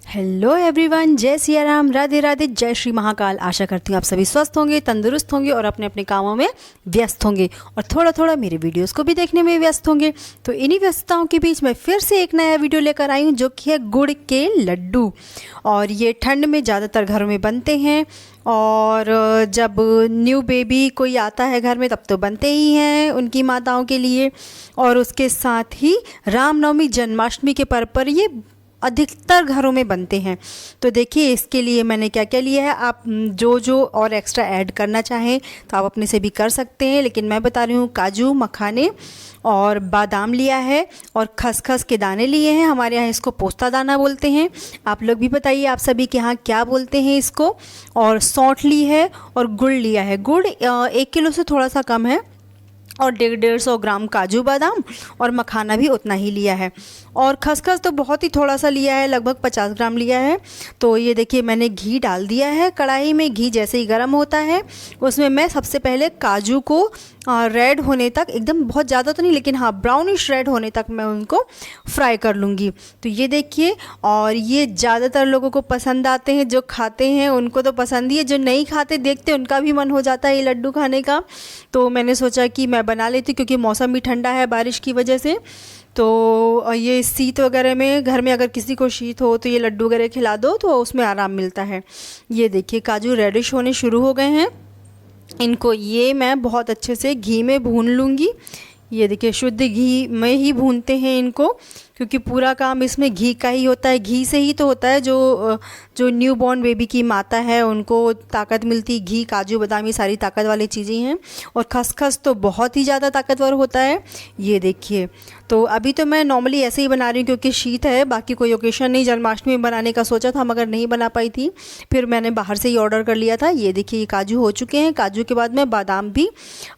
Hello everyone, जय सिया राम, राधे राधे, जय श्री महाकाल। आशा करती हूँ आप सभी स्वस्थ होंगे, तंदुरुस्त होंगे और अपने अपने कामों में व्यस्त होंगे और थोड़ा थोड़ा मेरे वीडियोस को भी देखने में व्यस्त होंगे। तो इन्हीं व्यस्तताओं के बीच मैं फिर से एक नया वीडियो लेकर आई हूँ जो कि है गुड़ के लड्डू। और ये ठंड में ज़्यादातर घरों में बनते हैं और जब न्यू बेबी कोई आता है घर में तब तो बनते ही हैं उनकी माताओं के लिए। और उसके साथ ही रामनवमी, जन्माष्टमी के पर्व पर ये अधिकतर घरों में बनते हैं। तो देखिए इसके लिए मैंने क्या क्या लिया है। आप जो और एक्स्ट्रा ऐड करना चाहें तो आप अपने से भी कर सकते हैं, लेकिन मैं बता रही हूँ काजू, मखाने और बादाम लिया है और खसखस के दाने लिए हैं। हमारे यहाँ इसको पोस्ता दाना बोलते हैं। आप लोग भी बताइए आप सभी के यहाँ क्या बोलते हैं इसको। और सौंठ ली है और गुड़ लिया है। गुड़ 1 किलो से थोड़ा सा कम है और 150 ग्राम काजू बादाम और मखाना भी उतना ही लिया है। और खसखस तो बहुत ही थोड़ा सा लिया है, लगभग 50 ग्राम लिया है। तो ये देखिए मैंने घी डाल दिया है कढ़ाई में। घी जैसे ही गर्म होता है उसमें मैं सबसे पहले काजू को रेड होने तक, एकदम बहुत ज़्यादा तो नहीं लेकिन हाँ ब्राउनिश रेड होने तक मैं उनको फ्राई कर लूँगी। तो ये देखिए, और ये ज़्यादातर लोगों को पसंद आते हैं। जो खाते हैं उनको तो पसंद ही है, जो नहीं खाते देखते उनका भी मन हो जाता है ये लड्डू खाने का। तो मैंने सोचा कि मैं बना लेती, क्योंकि मौसम भी ठंडा है बारिश की वजह से। तो ये शीत वगैरह में, घर में अगर किसी को शीत हो तो ये लड्डू वगैरह खिला दो तो उसमें आराम मिलता है। ये देखिए काजू रेडिश होने शुरू हो गए हैं। इनको ये मैं बहुत अच्छे से घी में भून लूँगी। ये देखिए शुद्ध घी में ही भूनते हैं इनको, क्योंकि पूरा काम इसमें घी का ही होता है। घी से ही तो होता है, जो न्यू बॉर्न बेबी की माता है उनको ताकत मिलती। घी, काजू, बादाम ये सारी ताकत वाली चीज़ें हैं। और खसखस तो बहुत ही ज़्यादा ताकतवर होता है। ये देखिए, तो अभी तो मैं नॉर्मली ऐसे ही बना रही हूँ क्योंकि शीत है, बाकी कोई ओकेशन नहीं। जन्माष्टमी में बनाने का सोचा था मगर नहीं बना पाई थी, फिर मैंने बाहर से ही ऑर्डर कर लिया था। ये देखिए ये काजू हो चुके हैं। काजू के बाद मैं बादाम भी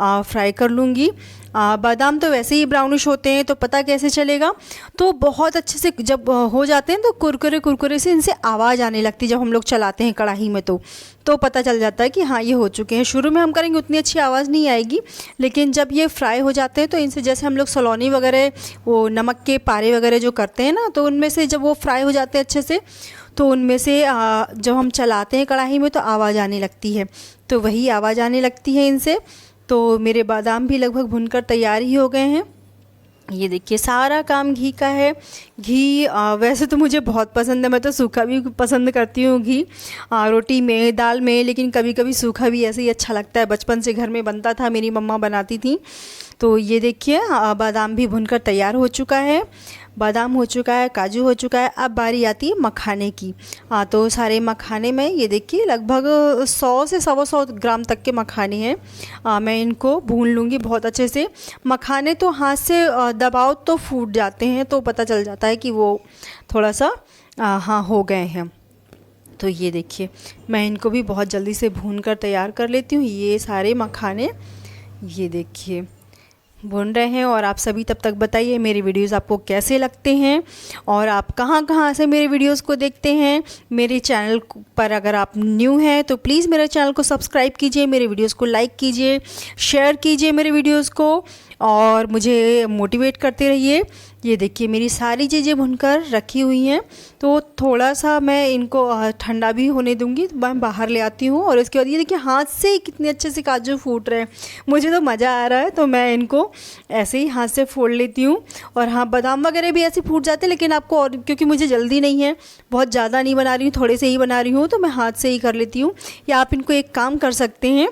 फ्राई कर लूँगी। बादाम तो वैसे ही ब्राउनिश होते हैं तो पता कैसे चलेगा। तो बहुत अच्छे से जब हो जाते हैं तो कुरकुरे कुरकुरे से इनसे आवाज़ आने लगती है जब हम लोग चलाते हैं कढ़ाई में, तो पता चल जाता है कि हाँ ये हो चुके हैं। शुरू में हम करेंगे उतनी अच्छी आवाज़ नहीं आएगी, लेकिन जब ये फ्राई हो जाते हैं तो इनसे, जैसे हम लोग सलोनी वगैरह, वो नमक के पारे वगैरह जो करते हैं ना, तो उनमें से जब वो फ्राई हो जाते हैं अच्छे से तो उनमें से जब हम चलाते हैं कढ़ाई में तो आवाज़ आने लगती है। तो वही आवाज़ आने लगती है इनसे। तो मेरे बादाम भी लगभग भुनकर तैयार ही हो गए हैं। ये देखिए सारा काम घी का है। घी वैसे तो मुझे बहुत पसंद है, मैं तो सूखा भी पसंद करती हूँ घी, रोटी में, दाल में, लेकिन कभी कभी सूखा भी ऐसे ही अच्छा लगता है। बचपन से घर में बनता था, मेरी मम्मा बनाती थी। तो ये देखिए बादाम भी भुनकर तैयार हो चुका है। बादाम हो चुका है, काजू हो चुका है। अब बारी आती है मखाने की। तो सारे मखाने में ये देखिए लगभग 100 से 125 ग्राम तक के मखाने हैं। मैं इनको भून लूँगी बहुत अच्छे से। मखाने तो हाथ से दबाओ तो फूट जाते हैं, तो पता चल जाता है कि वो थोड़ा सा हाँ हो गए हैं। तो ये देखिए मैं इनको भी बहुत जल्दी से भून कर तैयार कर लेती हूँ। ये सारे मखाने ये देखिए भून रहे हैं। और आप सभी तब तक बताइए मेरे वीडियोस आपको कैसे लगते हैं और आप कहाँ कहाँ से मेरे वीडियोस को देखते हैं। मेरे चैनल पर अगर आप न्यू हैं तो प्लीज़ मेरे चैनल को सब्सक्राइब कीजिए, मेरे वीडियोस को लाइक कीजिए, शेयर कीजिए मेरे वीडियोस को और मुझे मोटिवेट करते रहिए। ये देखिए मेरी सारी चीज़ें भुनकर रखी हुई हैं। तो थोड़ा सा मैं इनको ठंडा भी होने दूंगी, तो मैं बाहर ले आती हूँ। और इसके बाद ये देखिए हाथ से ही कितने अच्छे से काजू फूट रहे हैं, मुझे तो मज़ा आ रहा है। तो मैं इनको ऐसे ही हाथ से फोड़ लेती हूँ। और हाँ बादाम वगैरह भी ऐसे फूट जाते हैं, लेकिन आपको, और क्योंकि मुझे जल्दी नहीं है, बहुत ज़्यादा नहीं बना रही हूँ, थोड़े से ही बना रही हूँ, तो मैं हाथ से ही कर लेती हूँ। या आप इनको एक काम कर सकते हैं,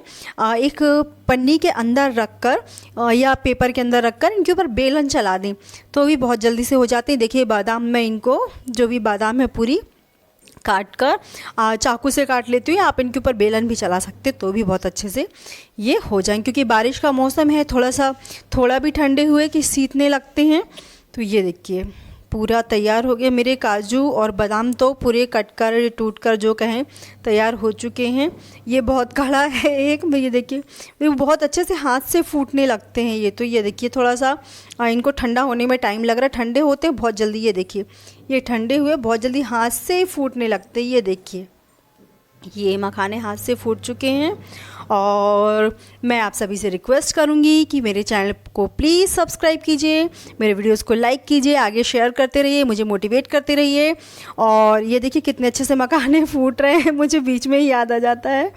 एक पन्नी के अंदर रखकर या पेपर के अंदर रखकर इनके ऊपर बेलन चला दें तो भी बहुत जल्दी से हो जाते हैं। देखिए बादाम में इनको, जो भी बादाम है पूरी काट कर चाकू से काट लेती हूँ, या आप इनके ऊपर बेलन भी चला सकते तो भी बहुत अच्छे से ये हो जाएं। क्योंकि बारिश का मौसम है, थोड़ा भी ठंडे हुए कि सीतने लगते हैं। तो ये देखिए पूरा तैयार हो गया। मेरे काजू और बादाम तो पूरे कट कर, टूट कर, जो कहें, तैयार हो चुके हैं। ये बहुत कड़ा है एक में, ये देखिए बहुत अच्छे से हाथ से फूटने लगते हैं ये। तो ये देखिए थोड़ा सा इनको ठंडा होने में टाइम लग रहा है। ठंडे होते हैं बहुत जल्दी, ये देखिए ये ठंडे हुए बहुत जल्दी हाथ से फूटने लगते हैं। ये देखिए ये मखाने हाथ से फूट चुके हैं। और मैं आप सभी से रिक्वेस्ट करूँगी कि मेरे चैनल को प्लीज़ सब्सक्राइब कीजिए, मेरे वीडियोस को लाइक कीजिए, आगे शेयर करते रहिए, मुझे मोटिवेट करते रहिए। और ये देखिए कितने अच्छे से मखाने फूट रहे हैं, मुझे बीच में ही याद आ जाता है।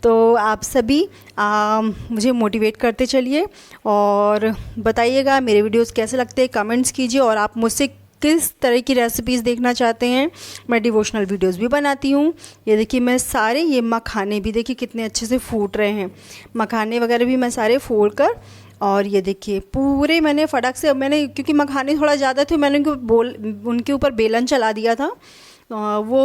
तो आप सभी मुझे मोटिवेट करते चलिए और बताइएगा मेरे वीडियोस कैसे लगते हैं, कमेंट्स कीजिए। और आप मुझसे किस तरह की रेसिपीज़ देखना चाहते हैं, मैं डिवोशनल वीडियोस भी बनाती हूँ। ये देखिए मैं सारे ये मखाने भी देखिए कितने अच्छे से फूट रहे हैं, मखाने वगैरह भी मैं सारे फोड़ कर, और ये देखिए पूरे मैंने फटाक से, मैंने क्योंकि मखाने थोड़ा ज़्यादा थे मैंने उनके ऊपर बेलन चला दिया था। वो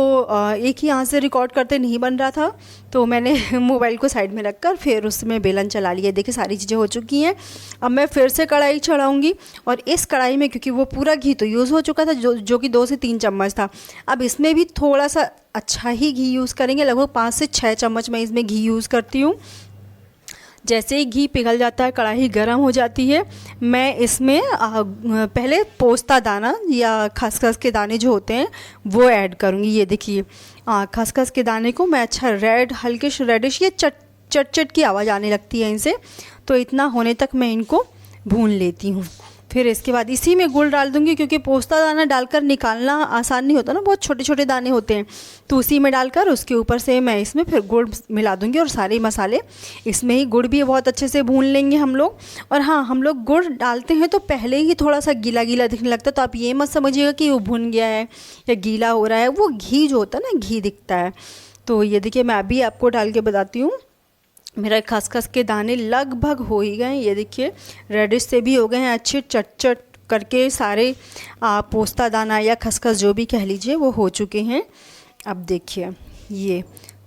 एक ही हाथ से रिकॉर्ड करते नहीं बन रहा था, तो मैंने मोबाइल को साइड में रखकर फिर उसमें बेलन चला लिया। देखिए सारी चीज़ें हो चुकी हैं। अब मैं फिर से कढ़ाई चढ़ाऊँगी और इस कढ़ाई में, क्योंकि वो पूरा घी तो यूज़ हो चुका था जो कि 2 से 3 चम्मच था, अब इसमें भी थोड़ा सा अच्छा ही घी यूज़ करेंगे। लगभग 5 से 6 चम्मच मैं इसमें घी यूज़ करती हूँ। जैसे ही घी पिघल जाता है, कढ़ाई गर्म हो जाती है, मैं इसमें पहले पोस्ता दाना या खसखस के दाने जो होते हैं वो ऐड करूँगी। ये देखिए खसखस के दाने को मैं अच्छा रेड, हल्के रेडिश, ये चट की आवाज़ आने लगती है इनसे, तो इतना होने तक मैं इनको भून लेती हूँ। फिर इसके बाद इसी में गुड़ डाल दूँगी, क्योंकि पोस्ता दाना डालकर निकालना आसान नहीं होता ना, बहुत छोटे छोटे दाने होते हैं, तो उसी में डालकर उसके ऊपर से मैं इसमें फिर गुड़ मिला दूँगी और सारे मसाले इसमें ही, गुड़ भी बहुत अच्छे से भून लेंगे हम लोग। और हाँ, हम लोग गुड़ डालते हैं तो पहले ही थोड़ा सा गीला गीला दिखने लगता है, तो आप ये मत समझिएगा कि वो भुन गया है या गीला हो रहा है, वो घी जो होता है ना, घी दिखता है। तो ये देखिए मैं अभी आपको डाल के बताती हूँ। मेरा खसखस के दाने लगभग हो ही गए, ये देखिए रेडिश से भी हो गए हैं अच्छे, चट करके सारे पोस्ता दाना या खसखस जो भी कह लीजिए वो हो चुके हैं। अब देखिए ये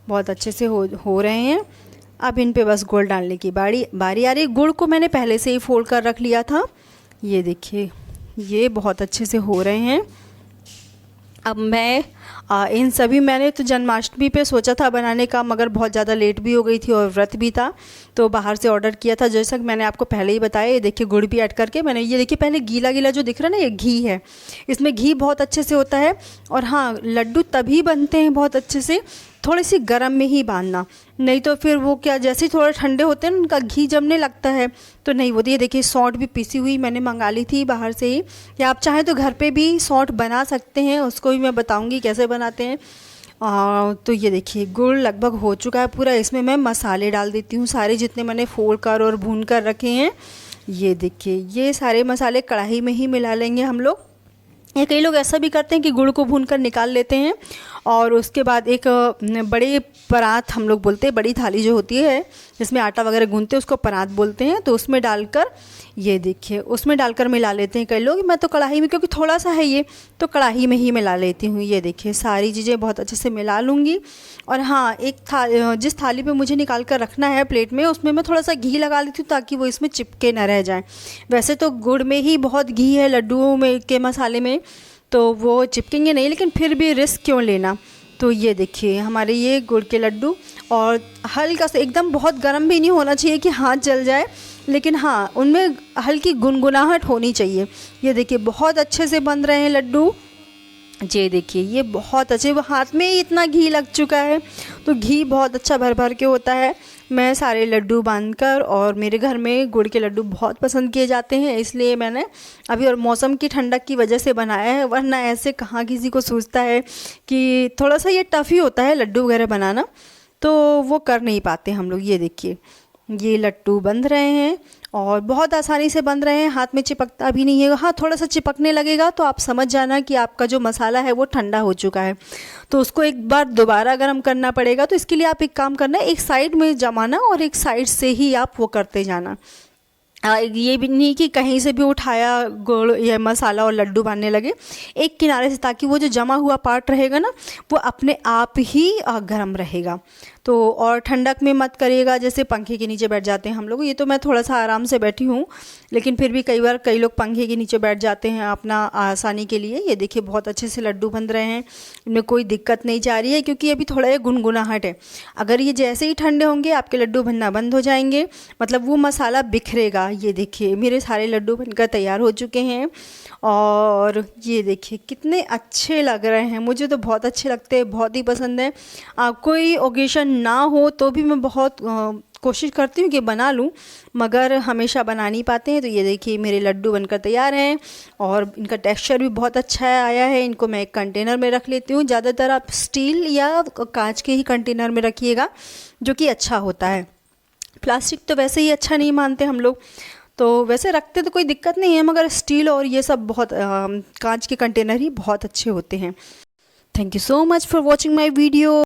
बहुत अच्छे से हो रहे हैं। अब इन पे बस गुड़ डालने की बारी आ रही। गुड़ को मैंने पहले से ही फोल्ड कर रख लिया था। ये देखिए ये बहुत अच्छे से हो रहे हैं। अब मैं इन सभी, मैंने तो जन्माष्टमी पे सोचा था बनाने का, मगर बहुत ज़्यादा लेट भी हो गई थी और व्रत भी था, तो बाहर से ऑर्डर किया था। जैसा कि मैंने आपको पहले ही बताया, ये देखिए गुड़ भी ऐड करके मैंने, ये देखिए पहले गीला गीला जो दिख रहा है ना, ये घी है, इसमें घी बहुत अच्छे से होता है। और हाँ, लड्डू तभी बनते हैं बहुत अच्छे से थोड़ी सी गर्म में ही बांधना, नहीं तो फिर वो क्या, जैसे ही थोड़े ठंडे होते हैं उनका घी जमने लगता है तो नहीं होती है। देखिए सौंठ भी पिसी हुई मैंने मंगा ली थी बाहर से ही, या आप चाहें तो घर पे भी सौंठ बना सकते हैं, उसको भी मैं बताऊंगी कैसे बनाते हैं। तो ये देखिए गुड़ लगभग हो चुका है पूरा। इसमें मैं मसाले डाल देती हूँ सारे, जितने मैंने फोड़ कर और भून कर रखे हैं। ये देखिए ये सारे मसाले कढ़ाई में ही मिला लेंगे हम लोग। या कई लोग ऐसा भी करते हैं कि गुड़ को भून कर निकाल लेते हैं और उसके बाद एक बड़े परात, हम लोग बोलते हैं, बड़ी थाली जो होती है जिसमें आटा वगैरह गूंथते हैं उसको परात बोलते हैं, तो उसमें डालकर, ये देखिए उसमें डालकर मिला लेते हैं कई लोग। मैं तो कढ़ाई में, क्योंकि थोड़ा सा है ये, तो कढ़ाई में ही मिला लेती हूँ। ये देखिए सारी चीज़ें बहुत अच्छे से मिला लूँगी। और हाँ, जिस थाली पे मुझे निकाल कर रखना है प्लेट में, उसमें मैं थोड़ा सा घी लगा लेती हूँ ताकि वो इसमें चिपके ना रह जाए। वैसे तो गुड़ में ही बहुत घी है लड्डुओं में के मसाले में, तो वो चिपकेंगे नहीं, लेकिन फिर भी रिस्क क्यों लेना। तो ये देखिए हमारे ये गुड़ के लड्डू, और हल्का सा, एकदम बहुत गर्म भी नहीं होना चाहिए कि हाथ जल जाए, लेकिन हाँ उनमें हल्की गुनगुनाहट होनी चाहिए। ये देखिए बहुत अच्छे से बन रहे हैं लड्डू। ये देखिए ये बहुत अच्छे, वो हाथ में ही इतना घी लग चुका है, तो घी बहुत अच्छा भर भर के होता है। मैं सारे लड्डू बांधकर, और मेरे घर में गुड़ के लड्डू बहुत पसंद किए जाते हैं, इसलिए मैंने अभी, और मौसम की ठंडक की वजह से बनाया है, वरना ऐसे कहाँ किसी को सोचता है कि थोड़ा सा ये टफ़ ही होता है लड्डू वगैरह बनाना, तो वो कर नहीं पाते हम लोग। ये देखिए ये लड्डू बन रहे हैं और बहुत आसानी से बन रहे हैं, हाथ में चिपकता भी नहीं है। हाँ, थोड़ा सा चिपकने लगेगा तो आप समझ जाना कि आपका जो मसाला है वो ठंडा हो चुका है, तो उसको एक बार दोबारा गर्म करना पड़ेगा। तो इसके लिए आप एक काम करना, एक साइड में जमाना और एक साइड से ही आप वो करते जाना। ये भी नहीं कि कहीं से भी उठाया गुड़ या मसाला और लड्डू बनने लगे, एक किनारे से, ताकि वो जो जमा हुआ पार्ट रहेगा ना वो अपने आप ही गर्म रहेगा। तो और ठंडक में मत करिएगा, जैसे पंखे के नीचे बैठ जाते हैं हम लोग। ये तो मैं थोड़ा सा आराम से बैठी हूँ, लेकिन फिर भी कई बार कई लोग पंखे के नीचे बैठ जाते हैं अपना आसानी के लिए। ये देखिए बहुत अच्छे से लड्डू बन रहे हैं, इनमें कोई दिक्कत नहीं जा रही है, क्योंकि अभी थोड़ा ये गुनगुनाहट है। अगर ये जैसे ही ठंडे होंगे आपके लड्डू बनना बंद हो जाएंगे, मतलब वो मसाला बिखरेगा। ये देखिए मेरे सारे लड्डू बनकर तैयार हो चुके हैं और ये देखिए कितने अच्छे लग रहे हैं, मुझे तो बहुत अच्छे लगते हैं, बहुत ही पसंद है। कोई ओकेशन ना हो तो भी मैं बहुत कोशिश करती हूँ कि बना लूँ, मगर हमेशा बना नहीं पाते हैं। तो ये देखिए मेरे लड्डू बनकर तैयार हैं और इनका टेक्सचर भी बहुत अच्छा आया है। इनको मैं एक कंटेनर में रख लेती हूँ। ज़्यादातर आप स्टील या कांच के ही कंटेनर में रखिएगा, जो कि अच्छा होता है। प्लास्टिक तो वैसे ही अच्छा नहीं मानते हम लोग, तो वैसे रखते तो कोई दिक्कत नहीं है, मगर स्टील और ये सब बहुत कांच के कंटेनर ही बहुत अच्छे होते हैं। Thank you so much for watching my video.